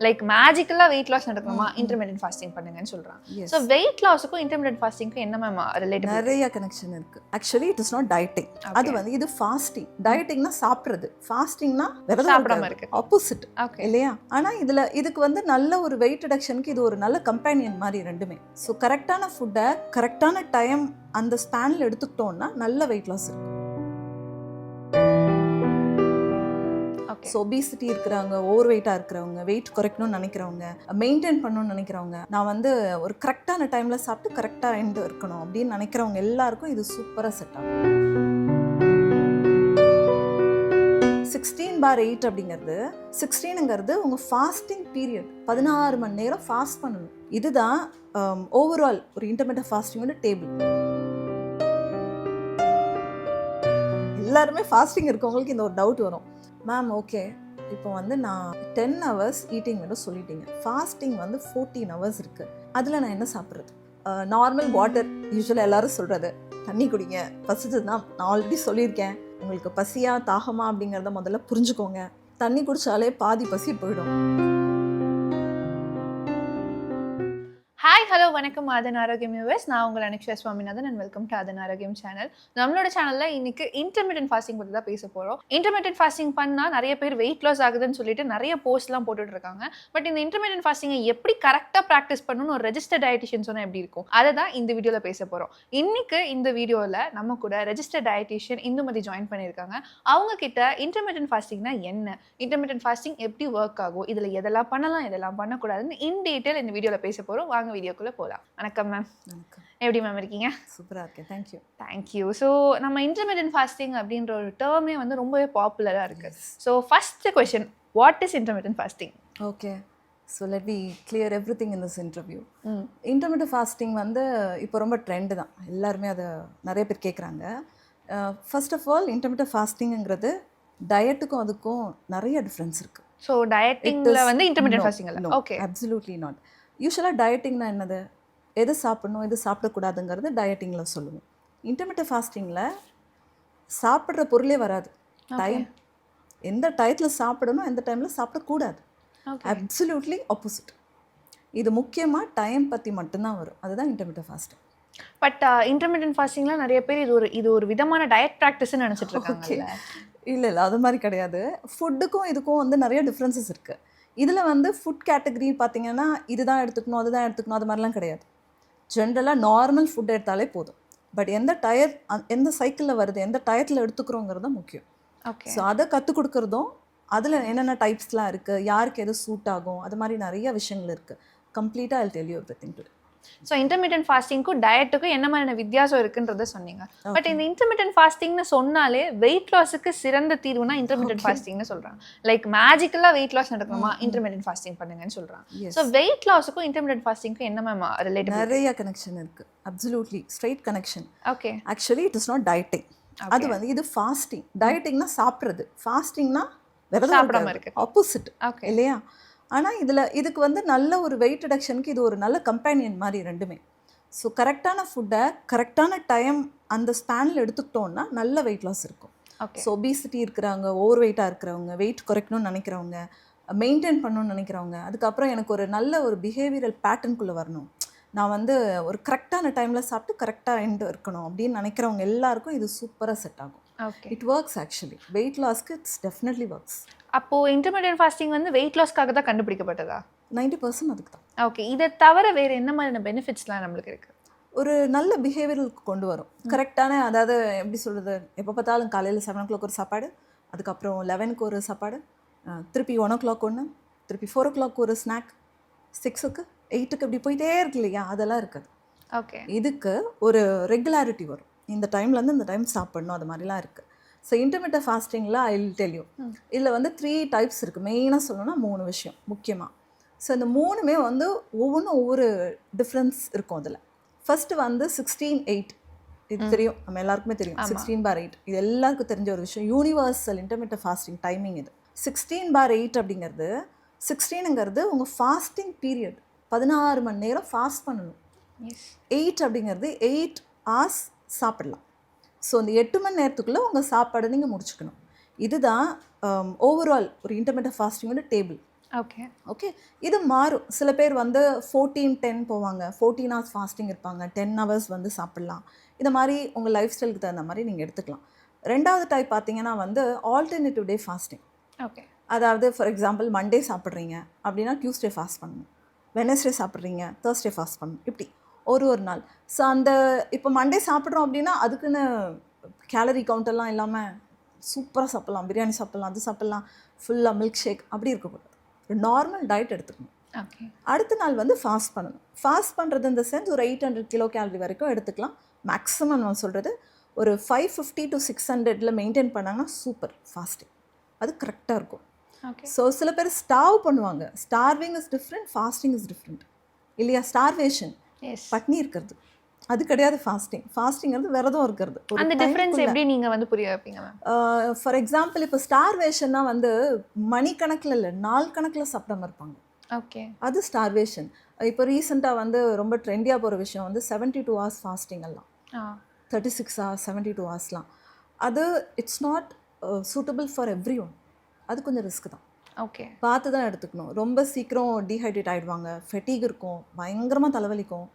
Like மேஜிக்கலா weight loss நடக்கணுமா intermediate fasting பண்ணுங்கன்னு சொல்றாங்க. சோ வெயிட் லாஸ்க்கும் இன்டர்மீடியன்ட் ஃபாஸ்டிங்க்கும் என்ன மேம் ரிலேட்டட்? நிறைய கனெக்ஷன் இருக்கு. Actually it is not dieting. அது வந்து இது ஃபாஸ்டிங். டயட்டிங்னா சாப்பிடுறது, ஃபாஸ்டிங்னா சாப்பிடாம இருக்கு, ஆப்போசிட் இல்லையா? ஆனா இதுக்கு வந்து நல்ல ஒரு வெயிட் ரிடக்ஷனுக்கு இது ஒரு நல்ல கம்பேனியன் மாதிரி ரெண்டுமே. ஸோ கரெக்டான ஃபுட்டை கரெக்டான டைம் அந்த ஸ்பேனில் எடுத்துக்கிட்டோம்னா நல்ல வெயிட் லாஸ் இருக்கும். ஸோ ஒபிசிட்டி இருக்கிறவங்க, ஓவர் வெயிட்டாக இருக்கிறவங்க, வெயிட் குறைக்கணும்னு நினைக்கிறவங்க, மெயின்டைன் பண்ணணும்னு நினைக்கிறவங்க, நான் வந்து ஒரு கரெக்டான டைமில் சாப்பிட்டு கரெக்டாக எண்டு இருக்கணும் அப்படின்னு நினைக்கிறவங்க எல்லாருக்கும் இது சூப்பராக செட் ஆகும். 16/8 அப்படிங்கிறது 16ங்கிறது உங்கள் ஃபாஸ்டிங் பீரியட். 16 மணி நேரம் ஃபாஸ்ட் பண்ணணும். இதுதான் ஓவரால் ஒரு இன்டர்மீடியட் ஃபாஸ்டிங்கோட டேபிள். எல்லாருமே ஃபாஸ்டிங் இருக்கவங்களுக்கு இந்த ஒரு டவுட் வரும், மேம் ஓகே இப்போ வந்து நான் 10 hours ஈட்டிங் விட சொல்லிட்டீங்க, ஃபாஸ்டிங் வந்து 14 hours இருக்குது, அதில் நான் என்ன சாப்பிட்றது? நார்மல் வாட்டர் யூஸ்வலாக எல்லாரும் சொல்கிறது, தண்ணி குடிங்க, பசிச்சதுன்னா நான் ஆல்ரெடி சொல்லியிருக்கேன், உங்களுக்கு பசியா தாகமா அப்படிங்கிறத முதல்ல புரிஞ்சுக்கோங்க. தண்ணி குடித்தாலே பாதி பசி போயிடும். ஹாய் ஹலோ வணக்கம் ஆதன் ஆரோக்கியம் வியூவர்ஸ். நான் உங்கள் அனுக்ஷா சுவாமிநாதன் அண்ட் வெல்கம் டு ஆதன் ஆரோக்கியம் சேனல். நம்மளோட சேனலில் இன்னைக்கு இன்டர்மீடியன்ட் ஃபாஸ்டிங் பற்றி தான் பேச போகிறோம். இன்டர்மீடியன்ட் ஃபாஸ்டிங் பண்ணால் நிறைய பேர் வெயிட் லாஸ் ஆகுதுன்னு சொல்லிட்டு நிறைய போஸ்ட்லாம் போட்டுட்டு இருக்காங்க. பட் இந்த இன்டர்மீடியன்ட் ஃபாஸ்டிங்கை எப்படி கரெக்டாக ப்ராக்டிஸ் பண்ணணும்னு ஒரு ரெஜிஸ்டர்ட் டயட்டிஷியன் சொன்னால் எப்படி இருக்கும், அதை தான் இந்த வீடியோவில் பேச போகிறோம். இன்னைக்கு இந்த வீடியோவில் நம்ம கூட ரெஜிஸ்டர்ட் டயட்டிஷியன் இந்துமதி ஜாயின் பண்ணியிருக்காங்க. அவங்க கிட்ட இன்டர்மீடியன்ட் ஃபாஸ்டிங்னா என்ன, இன்டர்மீடியன்ட் ஃபாஸ்டிங் எப்படி ஒர்க் ஆகும், இதில் எதெல்லாம் பண்ணலாம் எதெல்லாம் பண்ணக்கூடாதுன்னு இன் டீட்டெயில் இந்த வீடியோவில் பேச போகிறோம். வாங்க வீடியோக்குள்ளே போகலாம். வணக்கம் மேம். எப்படி மேம் இருக்கீங்க? சூப்பராக இருக்கேன், தேங்க்யூ. தேங்க்யூ. ஸோ நம்ம இன்டர்மீடியன்ட் ஃபாஸ்டிங் அப்படின்ற ஒரு டேர்மே வந்து ரொம்பவே பாப்புலராக இருக்குது. So first question, what is intermittent fasting? Okay, so let me clear every thing in this interview. Intermittent fasting வந்து இப்போ ரொம்ப ட்ரெண்டு தான், எல்லாருமே அதை நிறைய பேர் கேட்குறாங்க. ஃபர்ஸ்ட் ஆஃப் ஆல் இன்டர்மீடியன்ட் ஃபாஸ்டிங்கிறது டயட்டுக்கும் அதுக்கும் நிறைய டிஃப்ரென்ஸ் இருக்குது. ஸோ டயட்டிங்கில் வந்து இன்டர்மீடியன்ட் ஃபாஸ்டிங் இல்லை? Okay, absolutely not. யூஸ்வலாக டயட்டிங்னா என்னது, எது சாப்பிடணும் எது சாப்பிடக்கூடாதுங்கிறது டயட்டிங்கில் சொல்லுவோம். இன்டர்மீடியன்ட் ஃபாஸ்டிங்கில் சாப்பிட்ற பொருளே வராது. டைம், எந்த டயத்தில் சாப்பிடணும் எந்த டைமில் சாப்பிடக்கூடாது, அப்சல்யூட்லி ஆப்போசிட். இது முக்கியமாக டைம் பற்றி மட்டும்தான் வரும், அதுதான் இன்டர்மீடியன்ட் ஃபாஸ்டிங். பட் இன்டர்மீடியன்ட் ஃபாஸ்டிங்லாம் நிறைய பேர் இது ஒரு விதமான டயட் ப்ராக்டிஸ்ன்னு நினச்சிட்டு இருக்காங்க. இல்லை அது மாதிரி கிடையாது. ஃபுட்டுக்கும் இதுக்கும் வந்து நிறைய டிஃப்ரென்சஸ் இருக்குது. இதில் வந்து ஃபுட் கேட்டகரி பார்த்தீங்கன்னா இதுதான் எடுத்துக்கணும் அதுதான் எடுத்துக்கணும் அது மாதிரிலாம் கிடையாது. ஜென்ரலாக நார்மல் ஃபுட் எடுத்தாலே போதும். பட் எந்த சைக்கிளில் வருது, எந்த டயத்தில் எடுத்துக்கிறோங்கிறது தான் முக்கியம். ஓகே, ஸோ அதை கற்றுக் கொடுக்குறதும், அதில் என்னென்ன டைப்ஸ்லாம் இருக்குது, யாருக்கு எது சூட் ஆகும், அது மாதிரி நிறைய விஷயங்கள் இருக்குது. கம்ப்ளீட்டாக I will tell you everything today. So intermediate ஃபாஸ்டிங்க்கும் டயட்டுக்கும் என்ன மாதிரியான வித்தியாசம் இருக்குன்றதை சொன்னீங்க. பட் இந்த இன்டர்மீடியன்ட் ஃபாஸ்டிங்னு சொன்னாலே வெயிட் லாஸுக்கு சிறந்த தீர்வுனா இன்டர்மீடியன்ட் ஃபாஸ்டிங்னு சொல்கிறாங்க. லைக் மேஜிக்கலாக வெயிட் லாஸ் நடக்கணுமா இன்டர்மீடியன்ட் ஃபாஸ்டிங் பண்ணுங்கன்னு சொல்கிறாங்க. ஸோ வெயிட் லாஸுக்கும் இன்டர்மீடியன்ட் ஃபாஸ்டிங்க்கும் என்ன மேம் ரிலேட்டட்? நிறைய கனெக்ஷன் இருக்குது, absolutely straight connection. Okay, actually it is not dieting. அது வந்து இது ஃபாஸ்டிங். டயட்டிங்னா சாப்பிட்றது, ஃபாஸ்டிங்னா சாப்பிடாம இருக்கு, ஆப்போசிட் இல்லையா? ஆனால் இதுக்கு வந்து நல்ல ஒரு வெயிட் ரிடக்ஷனுக்கு இது ஒரு நல்ல கம்பேனியன் மாதிரி ரெண்டுமே. ஸோ கரெக்டான ஃபுட்டை கரெக்டான டைம் அந்த ஸ்பேனில் எடுத்துக்கிட்டோன்னா நல்ல வெயிட் லாஸ் இருக்கும். ஸோ ஒபிசிட்டி இருக்கிறவங்க, ஓவர் வெயிட்டாக இருக்கிறவங்க, வெயிட் குறைக்கணும்னு நினைக்கிறவங்க, மெயின்டைன் பண்ணணும்னு நினைக்கிறவங்க, அதுக்கப்புறம் எனக்கு ஒரு நல்ல ஒரு பிஹேவியரல் பேட்டர்னுக்குள்ளே வரணும், நான் வந்து ஒரு கரெக்டான டைமில் சாப்பிட்டு கரெக்டாக எண்டு இருக்கணும் அப்படின்னு நினைக்கிறவங்க எல்லாருக்கும் இது சூப்பராக செட் ஆகும். It works actually. வெயிட் லாஸ்க்கு இட்ஸ் டெஃபினெட்லி ஒர்க்ஸ். அப்போது இன்டர்மீடியன்ட் ஃபாஸ்டிங் வந்து வெயிட் லாஸ்க்காக தான் கண்டுபிடிக்கப்பட்டதா? 90% அதுக்கு தான். ஓகே, இதை தவிர வேறு என்ன மாதிரியான பெனிஃபிட்ஸ்லாம் நம்மளுக்கு இருக்குது? ஒரு நல்ல பிஹேவியருக்கு கொண்டு வரும். கரெக்டான, அதாவது எப்படி சொல்கிறது, எப்போ பார்த்தாலும் காலையில் 7 o'clock ஒரு சாப்பாடு, அதுக்கப்புறம் 11க்கு ஒரு சாப்பாடு, திருப்பி 1 o'clock ஒன்று, திருப்பி 4 o'clock ஒரு ஸ்நாக், 6க்கு 8க்கு இப்படி போயிட்டே இருக்கு இல்லையா, அதெல்லாம் இருக்குது. ஓகே, இதுக்கு ஒரு ரெகுலாரிட்டி வரும், இந்த டைம்லேருந்து இந்த டைம் சாப்பிடணும், அது மாதிரிலாம் இருக்குது. ஸோ இன்டர்மீடியன்ட் ஃபாஸ்டிங்கில் ஐ வில் டெல் யூ, இதில் வந்து 3 டைப்ஸ் இருக்குது. மெயினாக சொல்லணும்னா 3 விஷயம் முக்கியமாக. ஸோ இந்த 3மே வந்து ஒவ்வொன்றும் ஒவ்வொரு டிஃப்ரென்ஸ் இருக்கும். அதில் ஃபஸ்ட்டு வந்து 16/8, இது தெரியும், நம்ம எல்லாருக்குமே தெரியும். 16/8 இது எல்லாருக்கும் தெரிஞ்ச ஒரு விஷயம். யூனிவர்சல் இன்டர்மீடியன்ட் ஃபாஸ்டிங் டைமிங் இது. 16/8 அப்படிங்கிறது, 16ங்கிறது உங்கள் ஃபாஸ்டிங் பீரியட். 16 மணி நேரம் ஃபாஸ்ட் பண்ணணும். 8 அப்படிங்கிறது 8 hours சாப்பிடலாம். ஸோ இந்த 8 மணி நேரத்துக்குள்ளே உங்கள் சாப்பாடை நீங்கள் முடிச்சுக்கணும். இதுதான் ஓவரால் ஒரு இன்டர்மீடியன்ட் ஃபாஸ்டிங்கோட டேபிள். ஓகே. ஓகே. இது மாறும். சில பேர் வந்து 14-10 போவாங்க. 14 ஹவர்ஸ் ஃபாஸ்டிங் இருப்பாங்க. 10 ஹவர்ஸ் வந்து சாப்பிடலாம். இந்த மாதிரி உங்கள் லைஃப் ஸ்டைலுக்கு தகுந்த மாதிரி நீங்கள் எடுத்துக்கலாம். 2வது டைப் பார்த்தீங்கன்னா வந்து ஆல்டர்னேட்டிவ் டே ஃபாஸ்டிங். ஓகே. அதாவது ஃபார் எக்ஸாம்பிள் மண்டே சாப்பிட்றீங்க அப்படின்னா டியூஸ்டே ஃபாஸ்ட் பண்ணணும். வெனஸ்டே சாப்பிட்றீங்க தேர்ஸ்டே ஃபாஸ்ட் பண்ணணும். இப்படி ஒரு நாள். ஸோ அந்த இப்போ மண்டே சாப்பிட்றோம் அப்படின்னா அதுக்குன்னு கேலரி கவுண்டெல்லாம் இல்லாமல் சூப்பராக சாப்பிட்லாம். பிரியாணி சாப்பிட்லாம், அது சாப்பிட்லாம், ஃபுல்லாக மில்க் ஷேக் அப்படி இருக்கக்கூடாது. ஒரு நார்மல் டயட் எடுத்துக்கணும். ஓகே. அடுத்த நாள் வந்து ஃபாஸ்ட் பண்ணணும். ஃபாஸ்ட் பண்ணுறது இந்த சென்ஸ் ஒரு 800 கிலோ கேலரி வரைக்கும் எடுத்துக்கலாம். மேக்ஸிமம் நான் சொல்கிறது ஒரு 550 to 600 மெயின்டைன் பண்ணாங்கன்னா சூப்பர் ஃபாஸ்டிங். அது கரெக்டாக இருக்கும். ஓகே. ஸோ சில பேர் ஸ்டார்வ் பண்ணுவாங்க. Starving is different, fasting is different இல்லையா? Starvation yes. பட்னி இருக்கிறது அது கிடையாது ஃபாஸ்டிங். ஃபாஸ்டிங்கிறது விரதம் இருக்கிறது. அந்த டிஃபரன்ஸ் எப்படி நீங்க வந்து புரிய வைப்பீங்க மேம்? ஃபார் எக்ஸாம்பிள் இப்போ ஸ்டார்வேஷன்னா வந்து மணிக்கணக்கில் இல்லை, நாள் கணக்கில் சாப்பிடாம இருப்பாங்க. ஓகே. அது ஸ்டார்வேஷன். இப்போ ரீசெண்டாக வந்து ரொம்ப ட்ரெண்டியாக போகிற விஷயம் வந்து 72 ஹவர்ஸ் ஃபாஸ்டிங் எல்லாம், 36 ஹவர்ஸ் 72 ஹவர்ஸ்லாம். அது it's not suitable for every one. அது கொஞ்சம் ரிஸ்க் தான். ஓகே. பார்த்து தான் எடுத்துக்கணும். ரொம்ப சீக்கிரம் டீஹைட்ரேட் ஆகிடுவாங்க, ஃபெட்டிக் இருக்கும், பயங்கரமாக தலைவலிக்கும்,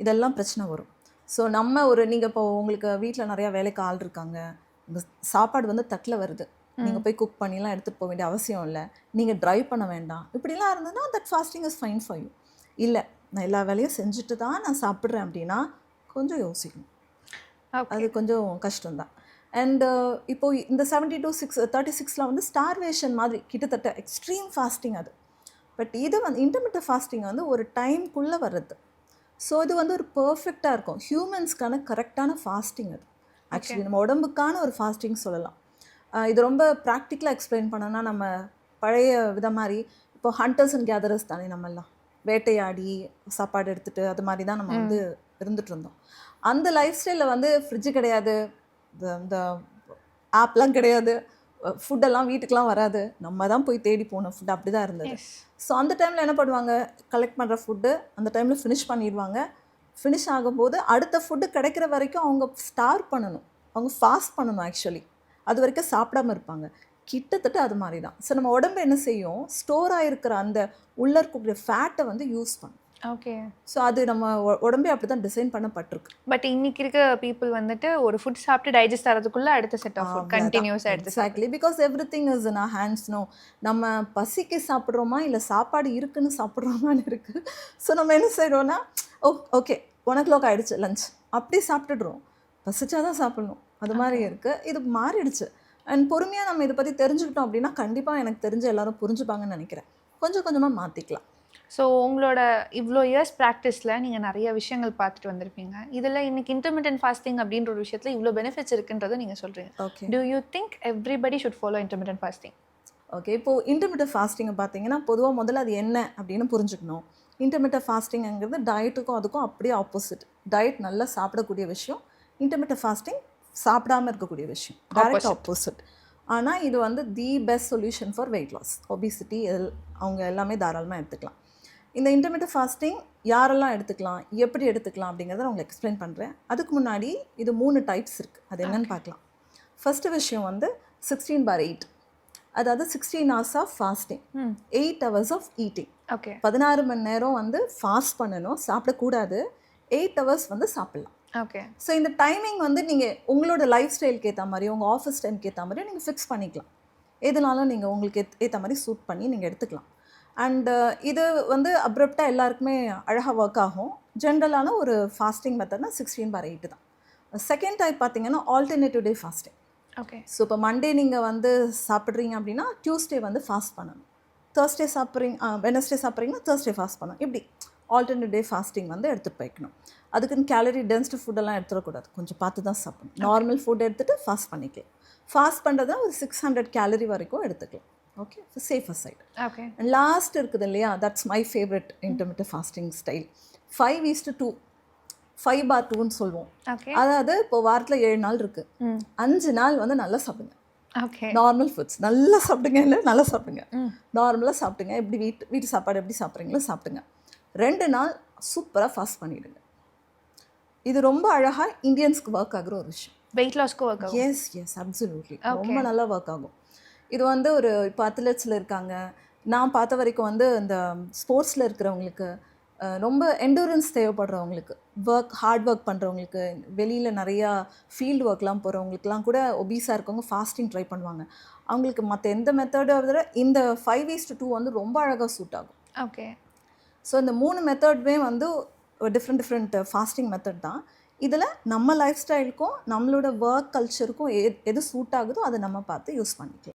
இதெல்லாம் பிரச்சனை வரும். ஸோ நம்ம நீங்கள் இப்போ உங்களுக்கு வீட்டில் நிறையா வேலைக்கு ஆள் இருக்காங்க, உங்கள் சாப்பாடு வந்து தட்டில் வருது, நீங்கள் போய் குக் பண்ணிலாம் எடுத்துகிட்டு போக வேண்டிய அவசியம் இல்லை, நீங்கள் ட்ரைவ் பண்ண வேண்டாம், இப்படிலாம் இருந்ததுன்னா that fasting is fine for you. இல்லை நான் எல்லா வேலையும் செஞ்சுட்டு தான் நான் சாப்பிட்றேன் அப்படின்னா கொஞ்சம் யோசிக்கணும். அது கொஞ்சம் கஷ்டம்தான். அண்டு இப்போது இந்த 36 வந்து ஸ்டார்வேஷன் மாதிரி கிட்டத்தட்ட எக்ஸ்ட்ரீம் ஃபாஸ்டிங் அது. பட் இது வந்து இன்டர்மிட்டன்ட் ஃபாஸ்டிங் வந்து ஒரு டைம்குள்ளே வர்றது. ஸோ இது வந்து ஒரு பர்ஃபெக்டாக இருக்கும். ஹியூமன்ஸ்க்கான கரெக்டான ஃபாஸ்டிங் அது. ஆக்சுவலி நம்ம உடம்புக்கான ஒரு ஃபாஸ்டிங் சொல்லலாம். இது ரொம்ப ப்ராக்டிக்கலாக எக்ஸ்பிளைன் பண்ணோன்னா நம்ம பழைய வித மாதிரி இப்போ ஹண்டர்ஸ் அண்ட் கேதரர்ஸ் தானே நம்மெல்லாம், வேட்டையாடி சாப்பாடு எடுத்துகிட்டு அது மாதிரி தான் நம்ம வந்து இருந்துகிட்டு இருந்தோம். அந்த லைஃப் ஸ்டைலில் வந்து ஃப்ரிட்ஜு கிடையாது, இந்த ஆப்லாம் கிடையாது, ஃபுட்டெல்லாம் வீட்டுக்கெலாம் வராது, நம்ம தான் போய் தேடி போகணும் ஃபுட், அப்படி தான் இருந்தது. ஸோ அந்த டைமில் என்ன பண்ணுவாங்க, கலெக்ட் பண்ணுற ஃபுட்டு அந்த டைமில் ஃபினிஷ் பண்ணிடுவாங்க. ஃபினிஷ் ஆகும்போது அடுத்த ஃபுட்டு கிடைக்கிற வரைக்கும் அவங்க ஸ்டார் பண்ணணும், அவங்க ஃபாஸ்ட் பண்ணணும். ஆக்சுவலி அது வரைக்கும் சாப்பிடாமல் இருப்பாங்க. கிட்டத்தட்ட அது மாதிரி தான். ஸோ நம்ம உடம்பு என்ன செய்யும், ஸ்டோர் ஆகிருக்கிற அந்த உள்ளே இருக்கக்கூடிய ஃபேட்டை வந்து யூஸ் பண்ணும். ஓகே. ஸோ அது நம்ம உடம்பே அப்படி தான் டிசைன் பண்ணப்பட்டிருக்கு. பட் இன்னைக்கு இருக்க பீப்புள் வந்துட்டு ஒரு ஃபுட் சாப்பிட்டு டைஜஸ்ட் ஆகிறதுக்குள்ள அடுத்த செட் ஆஃப் ஃபுட் கண்டினியூஸாக எடுத்து. Exactly, because everything is in our hands. No, நம்ம பசிக்கு சாப்பிட்றோமா இல்லை சாப்பாடு இருக்குன்னு சாப்பிட்றோமான்னு இருக்குது. ஸோ நம்ம என்ன செய்கிறோன்னா, ஓகே 1 o'clock ஆகிடுச்சு லஞ்ச், அப்படி சாப்பிட்டுடுறோம். பசிச்சாதான் சாப்பிட்ணும், அது மாதிரி இருக்குது. இது மாறிடுச்சு. அண்ட் பொறுமையாக நம்ம இதை பற்றி தெரிஞ்சுக்கிட்டோம் அப்படின்னா கண்டிப்பாக எனக்கு தெரிஞ்ச எல்லாரும் புரிஞ்சுப்பாங்கன்னு நினைக்கிறேன். கொஞ்சம் கொஞ்சமாக மாற்றிக்கலாம். ஸோ உங்களோட இவ்வளோ இயர்ஸ் ப்ராக்டிஸில் நீங்கள் நிறைய விஷயங்கள் பார்த்துட்டு வந்திருப்பீங்க. இதில் இன்னைக்கு இன்டர்மிட்டன்ட் ஃபாஸ்டிங் அப்படின்ற ஒரு விஷயத்தில் இவ்வளோ பெனிஃபிட்ஸ் இருக்குன்றதை நீங்கள் சொல்கிறீங்க. Okay. To you think everybody should follow intermittent fasting? Okay. இப்போது இன்டர்மிட்டன்ட் ஃபாஸ்டிங்கை பார்த்தீங்கன்னா பொதுவாக முதல்ல அது என்ன அப்படின்னு புரிஞ்சுக்கணும். இன்டர்மிட்டன்ட் ஃபாஸ்டிங்கிறது டயட்டுக்கும் அதுக்கும் அப்படியே ஆப்போசிட். டயட் நல்லா சாப்பிடக்கூடிய விஷயம், இன்டர்மிட்டன்ட் ஃபாஸ்டிங் சாப்பிடாமல் இருக்கக்கூடிய விஷயம், டைரக்ட் ஆப்போசிட். ஆனால் இது வந்து the best solution for weight loss, obesity, அவங்க எல்லாமே தாராளமாக எடுத்துக்கலாம். இந்த இன்டர்மிட்டன்ட் ஃபாஸ்டிங் யாரெல்லாம் எடுத்துக்கலாம், எப்படி எடுத்துக்கலாம் அப்படிங்கிறத நான் உங்களுக்கு எக்ஸ்பிளைன் பண்ணுறேன். அதுக்கு முன்னாடி இது 3 டைப்ஸ் இருக்குது, அது என்னென்னு பார்க்கலாம். ஃபஸ்ட்டு விஷயம் வந்து 16/8, அதாவது 16 hours of fasting, 8 hours of eating. Okay. 16 மணி நேரம் வந்து ஃபாஸ்ட் பண்ணணும், சாப்பிடக்கூடாது. 8 hours வந்து சாப்பிட்லாம். ஓகே. ஸோ இந்த டைமிங் வந்து நீங்கள் உங்களோட லைஃப் ஸ்டைலுக்கு ஏற்ற மாதிரி, உங்கள் ஆஃபீஸ் டைமுக்கு ஏற்ற மாதிரி நீங்கள் ஃபிக்ஸ் பண்ணிக்கலாம். எதுனாலும் நீங்கள் உங்களுக்கு ஏற்ற மாதிரி சூட் பண்ணி நீங்கள் எடுத்துக்கலாம். அண்டு இது வந்து அப்ரப்டாக எல்லாருக்குமே அழகாக ஒர்க் ஆகும். ஜென்ரலான ஒரு ஃபாஸ்டிங் மெத்தட்னா 16/8 தான். செகண்ட் டைப் பார்த்தீங்கன்னா ஆல்டர்னேட்டிவ் டே ஃபாஸ்டிங். ஓகே. ஸோ இப்போ மண்டே நீங்கள் வந்து சாப்பிட்றீங்க அப்படின்னா டியூஸ்டே வந்து ஃபாஸ்ட் பண்ணணும், தேர்ஸ்டே வெனஸ்டே சாப்பிட்றீங்கன்னா தேர்ஸ்டே ஃபாஸ்ட் பண்ணணும். இப்படி ஆல்டர்னேட் டே ஃபாஸ்டிங் வந்து எடுத்துகிட்டு போய்க்கணும். அதுக்குன்னு கேலரி டென்ஸ்டு ஃபுட்டெல்லாம் எடுத்துடக்கூடாது, கொஞ்சம் பார்த்து தான் சாப்பிடணும். நார்மல் ஃபுட் எடுத்துகிட்டு ஃபாஸ்ட் பண்ணிக்கலாம். ஃபாஸ்ட் பண்ணுறதுனா ஒரு 600 கேலரி வரைக்கும் எடுத்துக்கலாம். Okay, safer side. Okay. And last இருக்குது இல்லையா, that's my favourite intermittent fasting style. 5:2, 5/2ன்னு சொல்லுவோம். ஓகே. அதாவது இப்போ வாரத்தில் 7 நாள் இருக்குது, 5 நாள் வந்து நல்லா சாப்பிடுங்க. ஓகே. நார்மல் ஃபுட்ஸ் நல்லா சாப்பிடுங்க, இல்லை நல்லா சாப்பிடுங்க, நார்மலாக சாப்பிடுங்க. எப்படி வீட்டு சாப்பாடு எப்படி சாப்பிட்றீங்களோ சாப்பிடுங்க. 2 நாள் சூப்பராக ஃபாஸ்ட் பண்ணிவிடுங்க. இது ரொம்ப அழகாக இந்தியன்ஸ்க்கு ஒர்க் ஆகுற ஒரு விஷயம். வெயிட் லாஸ்க்கு ஒர்க் ஆகும். எஸ் அப்சல்யூட்லி, ரொம்ப நல்லா ஒர்க் ஆகும். இது வந்து ஒரு இப்போ அத்லெட்ஸில் இருக்காங்க, நான் பார்த்த வரைக்கும் வந்து இந்த ஸ்போர்ட்ஸில் இருக்கிறவங்களுக்கு ரொம்ப எண்டூரன்ஸ் தேவைப்படுறவங்களுக்கு, ஹார்ட் ஒர்க் பண்ணுறவங்களுக்கு, வெளியில் நிறையா ஃபீல்டு ஒர்க்லாம் போகிறவங்களுக்குலாம் கூட ஒபீஸாக இருக்கவங்க ஃபாஸ்டிங் ட்ரை பண்ணுவாங்க. அவங்களுக்கு மற்ற எந்த மெத்தடை விட இந்த 5:2 வந்து ரொம்ப அழகாக சூட் ஆகும். ஓகே. ஸோ இந்த 3 மெத்தடுமே வந்து டிஃப்ரெண்ட் ஃபாஸ்டிங் மெத்தட் தான். இதில் நம்ம லைஃப் ஸ்டைலுக்கும் நம்மளோட ஒர்க் கல்ச்சருக்கும் எது சூட் ஆகுதோ அதை நம்ம பார்த்து யூஸ் பண்ணிக்கலாம்.